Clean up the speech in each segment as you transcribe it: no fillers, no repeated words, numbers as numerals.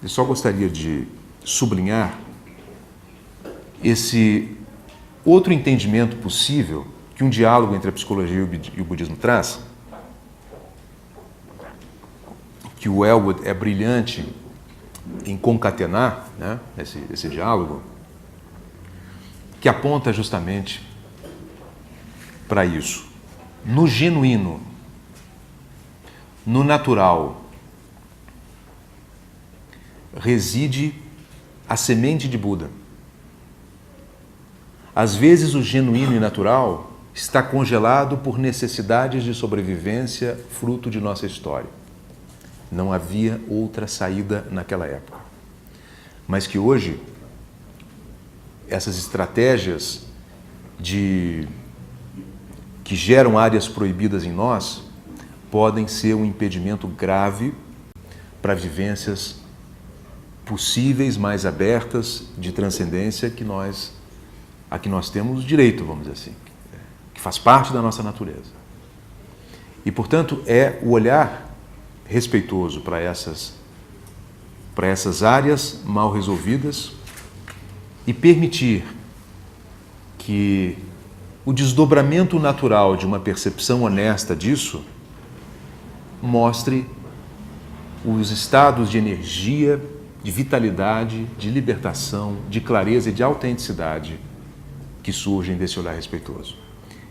Eu só gostaria de sublinhar esse outro entendimento possível que um diálogo entre a psicologia e o budismo traz, que o Elwood é brilhante em concatenar, né, esse diálogo, que aponta justamente para isso. No genuíno, no natural, reside a semente de Buda. Às vezes o genuíno e natural está congelado por necessidades de sobrevivência fruto de nossa história. Não havia outra saída naquela época. Mas que hoje, essas estratégias que geram áreas proibidas em nós podem ser um impedimento grave para vivências possíveis, mais abertas, de transcendência a que nós temos direito, vamos dizer assim, que faz parte da nossa natureza. E, portanto, é o olhar respeitoso para essas áreas mal resolvidas e permitir que o desdobramento natural de uma percepção honesta disso mostre os estados de energia, de vitalidade, de libertação, de clareza e de autenticidade que surgem desse olhar respeitoso.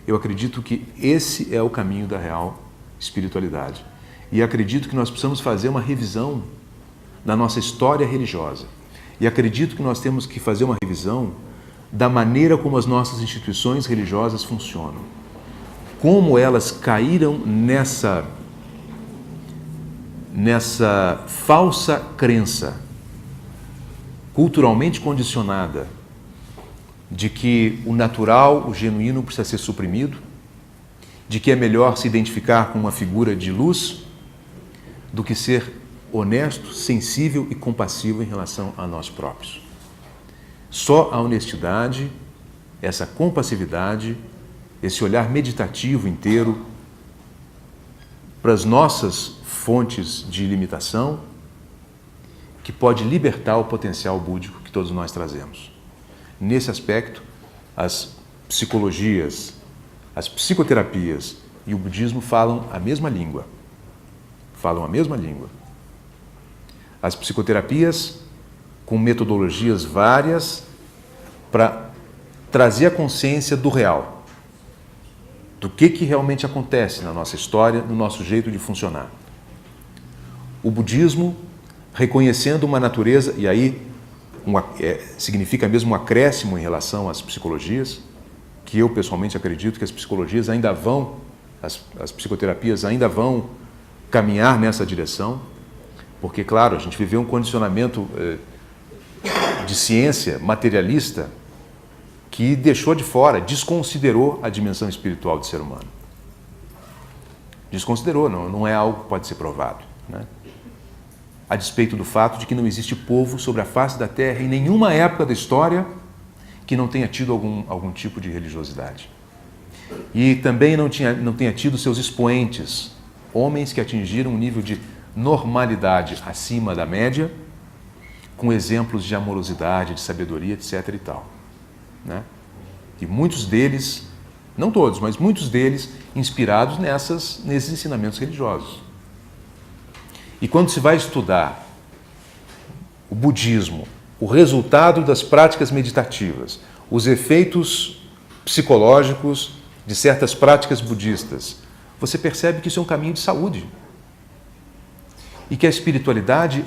Eu acredito que esse é o caminho da real espiritualidade. E acredito que nós precisamos fazer uma revisão da nossa história religiosa. E acredito que nós temos que fazer uma revisão da maneira como as nossas instituições religiosas funcionam. Como elas caíram nessa falsa crença culturalmente condicionada de que o natural, o genuíno precisa ser suprimido, de que é melhor se identificar com uma figura de luz do que ser honesto, sensível e compassivo em relação a nós próprios. Só a honestidade, essa compassividade, esse olhar meditativo inteiro para as nossas fontes de limitação, que pode libertar o potencial búdico que todos nós trazemos. Nesse aspecto, as psicologias, as psicoterapias e o budismo falam a mesma língua. As psicoterapias com metodologias várias para trazer a consciência do real, do que realmente acontece na nossa história, no nosso jeito de funcionar. O budismo reconhecendo uma natureza, e aí significa mesmo um acréscimo em relação às psicologias, que eu pessoalmente acredito que as psicologias ainda vão, as psicoterapias ainda vão caminhar nessa direção, porque, claro, a gente viveu um condicionamento de ciência materialista que deixou de fora, desconsiderou a dimensão espiritual do ser humano. Desconsiderou, não é algo que pode ser provado, né? A despeito do fato de que não existe povo sobre a face da Terra em nenhuma época da história que não tenha tido algum tipo de religiosidade. E também não tenha tido seus expoentes, homens que atingiram um nível de normalidade acima da média, com exemplos de amorosidade, de sabedoria, etc. e tal, né? E muitos deles, não todos, mas muitos deles inspirados nesses ensinamentos religiosos. E quando se vai estudar o budismo, o resultado das práticas meditativas, os efeitos psicológicos de certas práticas budistas, você percebe que isso é um caminho de saúde. E que a espiritualidade,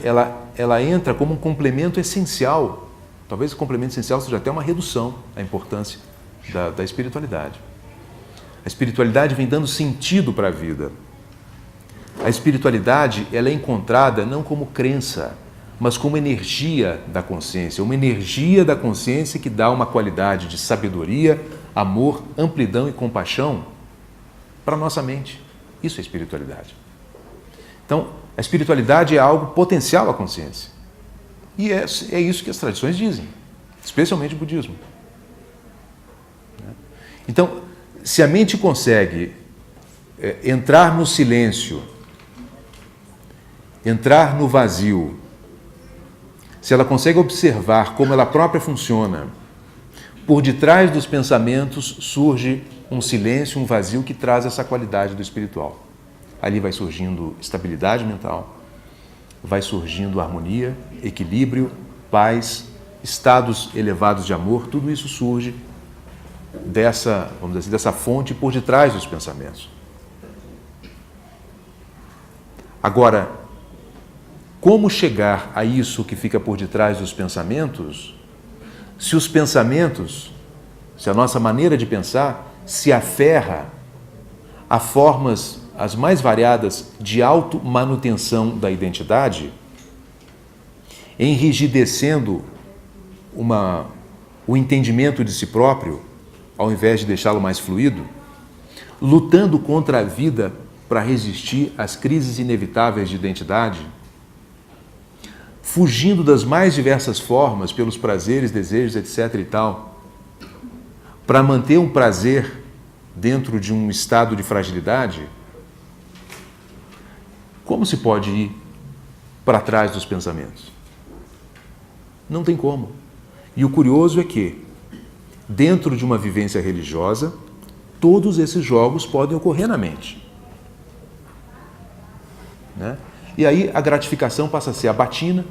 ela entra como um complemento essencial. Talvez o complemento essencial seja até uma redução da importância da espiritualidade. A espiritualidade vem dando sentido para a vida. A espiritualidade, ela é encontrada não como crença, mas como energia da consciência. Uma energia da consciência que dá uma qualidade de sabedoria, amor, amplidão e compaixão para a nossa mente. Isso é espiritualidade. Então, a espiritualidade é algo potencial à consciência. E é isso que as tradições dizem, especialmente o budismo. Então, se a mente consegue entrar no silêncio, entrar no vazio se ela consegue observar como ela própria funciona, por detrás dos pensamentos surge um silêncio, um vazio que traz essa qualidade do espiritual. Ali vai surgindo estabilidade mental, vai surgindo harmonia, equilíbrio, paz, estados elevados de amor, tudo isso surge dessa, vamos dizer assim, dessa fonte por detrás dos pensamentos. Agora, como chegar a isso que fica por detrás dos pensamentos, se os pensamentos, se a nossa maneira de pensar se aferra a formas as mais variadas de automanutenção da identidade, enrijecendo o entendimento de si próprio, ao invés de deixá-lo mais fluido, lutando contra a vida para resistir às crises inevitáveis de identidade, fugindo das mais diversas formas pelos prazeres, desejos, etc. e tal, para manter um prazer dentro de um estado de fragilidade, como se pode ir para trás dos pensamentos? Não tem como. E o curioso é que, dentro de uma vivência religiosa, todos esses jogos podem ocorrer na mente. Né? E aí a gratificação passa a ser a batina,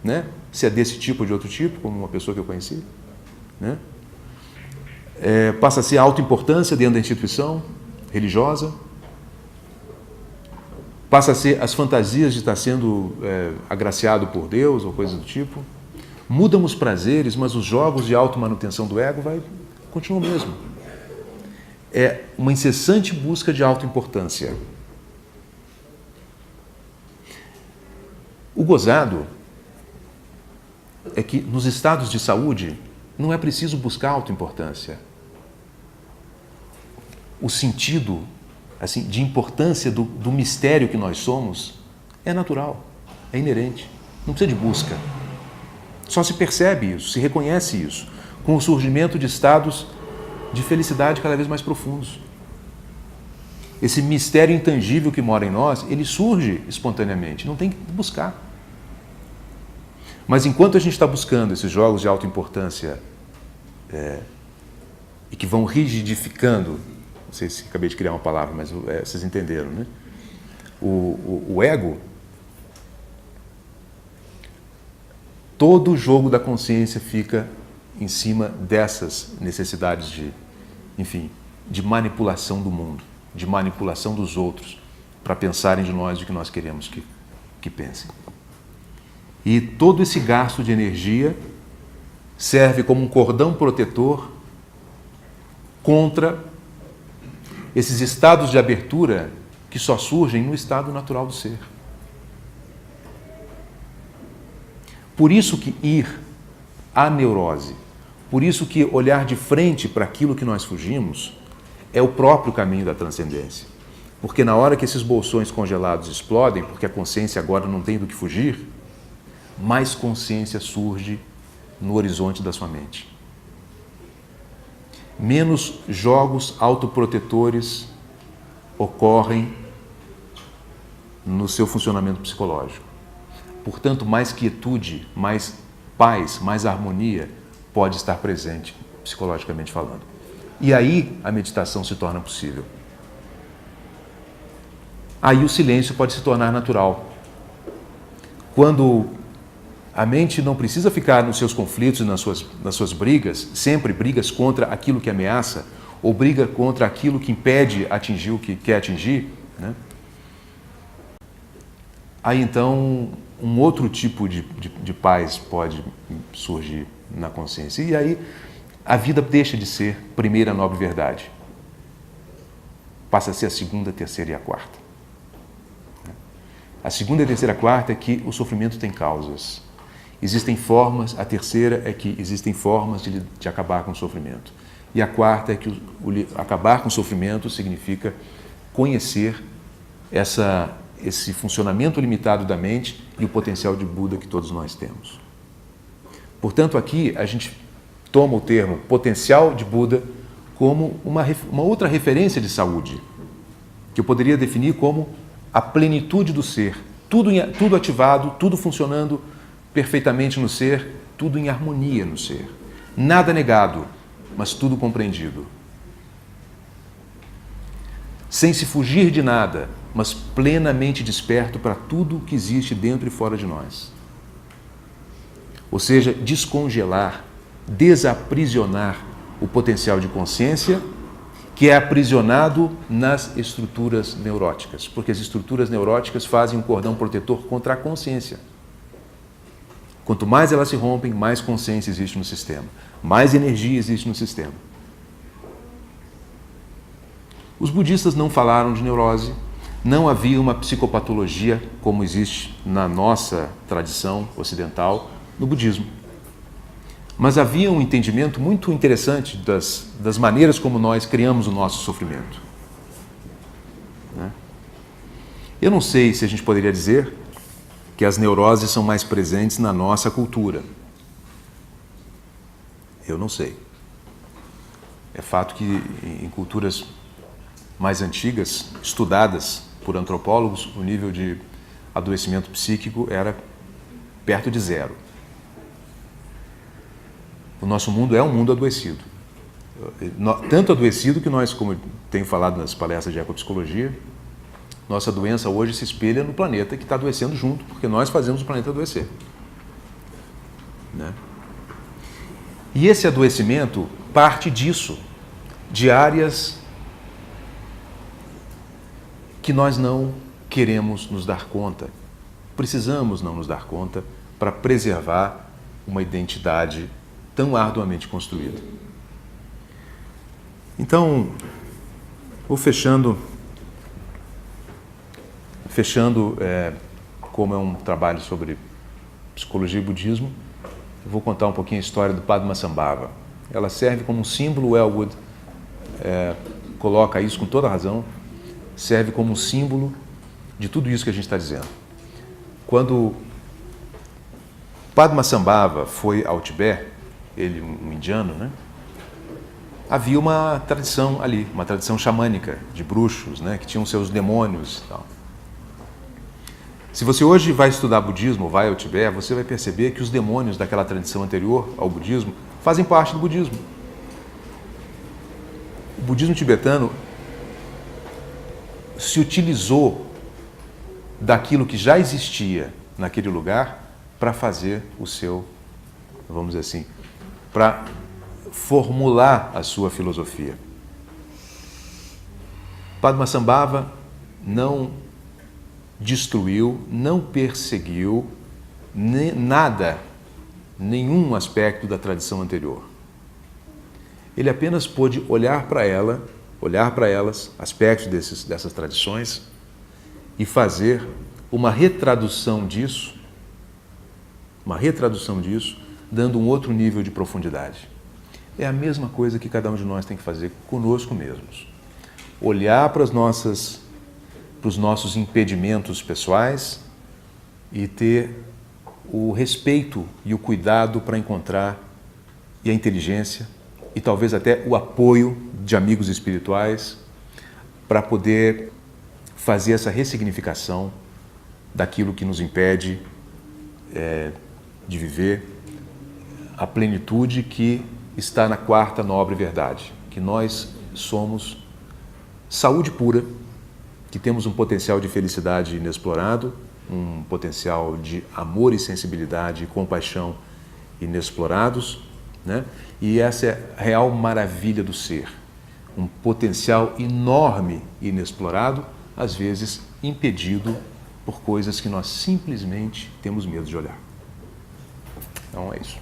né? Se é desse tipo ou de outro tipo, como uma pessoa que eu conheci. Né? Passa a ser a autoimportância dentro da instituição religiosa. Passa a ser as fantasias de estar sendo agraciado por Deus ou coisa do tipo. Mudam os prazeres, mas os jogos de automanutenção do ego continuam o mesmo. É uma incessante busca de autoimportância. O gozado é que nos estados de saúde não é preciso buscar autoimportância. O sentido assim, de importância do mistério que nós somos é natural, é inerente, não precisa de busca. Só se percebe isso, se reconhece isso, com o surgimento de estados de felicidade cada vez mais profundos. Esse mistério intangível que mora em nós, ele surge espontaneamente, não tem que buscar. Mas enquanto a gente está buscando esses jogos de autoimportância e que vão rigidificando, não sei se acabei de criar uma palavra, mas vocês entenderam, né? O ego, todo o jogo da consciência fica em cima dessas necessidades de manipulação do mundo, de manipulação dos outros, para pensarem de nós o que nós queremos que pensem. E todo esse gasto de energia serve como um cordão protetor contra esses estados de abertura que só surgem no estado natural do ser. Por isso que ir à neurose, por isso que olhar de frente para aquilo que nós fugimos é o próprio caminho da transcendência. Porque na hora que esses bolsões congelados explodem, porque a consciência agora não tem do que fugir, mais consciência surge no horizonte da sua mente. Menos jogos autoprotetores ocorrem no seu funcionamento psicológico. Portanto, mais quietude, mais paz, mais harmonia pode estar presente, psicologicamente falando. E aí a meditação se torna possível. Aí o silêncio pode se tornar natural. Quando a mente não precisa ficar nos seus conflitos e nas suas brigas, sempre brigas contra aquilo que ameaça, ou briga contra aquilo que impede atingir o que quer atingir, né? Aí então um outro tipo de paz pode surgir na consciência. E aí a vida deixa de ser primeira nobre verdade. Passa a ser a segunda, a terceira e a quarta. A segunda, a terceira e a quarta é que o sofrimento tem causas. Existem formas, a terceira é que existem formas de acabar com o sofrimento. E a quarta é que acabar com o sofrimento significa conhecer esse funcionamento limitado da mente e o potencial de Buda que todos nós temos. Portanto, aqui a gente toma o termo potencial de Buda como uma outra referência de saúde, que eu poderia definir como a plenitude do ser, tudo ativado, tudo funcionando perfeitamente no ser, tudo em harmonia no ser. Nada negado, mas tudo compreendido. Sem se fugir de nada, mas plenamente desperto para tudo que existe dentro e fora de nós. Ou seja, descongelar, desaprisionar o potencial de consciência que é aprisionado nas estruturas neuróticas, porque as estruturas neuróticas fazem um cordão protetor contra a consciência. Quanto mais elas se rompem, mais consciência existe no sistema, mais energia existe no sistema. Os budistas não falaram de neurose, não havia uma psicopatologia como existe na nossa tradição ocidental no budismo. Mas havia um entendimento muito interessante das maneiras como nós criamos o nosso sofrimento. Eu não sei se a gente poderia dizer que as neuroses são mais presentes na nossa cultura. Eu não sei. É fato que em culturas mais antigas, estudadas por antropólogos, o nível de adoecimento psíquico era perto de zero. O nosso mundo é um mundo adoecido. Tanto adoecido que nós, como eu tenho falado nas palestras de ecopsicologia, nossa doença hoje se espelha no planeta que está adoecendo junto, porque nós fazemos o planeta adoecer. E esse adoecimento parte disso, de áreas que nós não queremos nos dar conta. Precisamos não nos dar conta para preservar uma identidade tão arduamente construída. Então, vou fechando, como é um trabalho sobre psicologia e budismo, eu vou contar um pouquinho a história do Padmasambhava. Ela serve como um símbolo, o Elwood coloca isso com toda razão, serve como um símbolo de tudo isso que a gente está dizendo. Quando Padmasambhava foi ao Tibete, ele, um indiano, havia uma tradição ali, uma tradição xamânica de bruxos, que tinham seus demônios e tal. Se você hoje vai estudar budismo, ou vai ao Tibete, você vai perceber que os demônios daquela tradição anterior ao budismo fazem parte do budismo. O budismo tibetano se utilizou daquilo que já existia naquele lugar para fazer o seu, vamos dizer assim, para formular a sua filosofia. Padmasambhava não destruiu, não perseguiu nada, nenhum aspecto da tradição anterior. Ele apenas pôde olhar para elas, aspectos dessas tradições, e fazer uma retradução disso, dando um outro nível de profundidade. É a mesma coisa que cada um de nós tem que fazer conosco mesmos. Olhar para os nossos impedimentos pessoais e ter o respeito e o cuidado para encontrar, e a inteligência, e talvez até o apoio de amigos espirituais para poder fazer essa ressignificação daquilo que nos impede de viver a plenitude que está na quarta nobre verdade, que nós somos saúde pura, que temos um potencial de felicidade inexplorado, um potencial de amor e sensibilidade e compaixão inexplorados, E essa é a real maravilha do ser, um potencial enorme e inexplorado, às vezes impedido por coisas que nós simplesmente temos medo de olhar. Então é isso.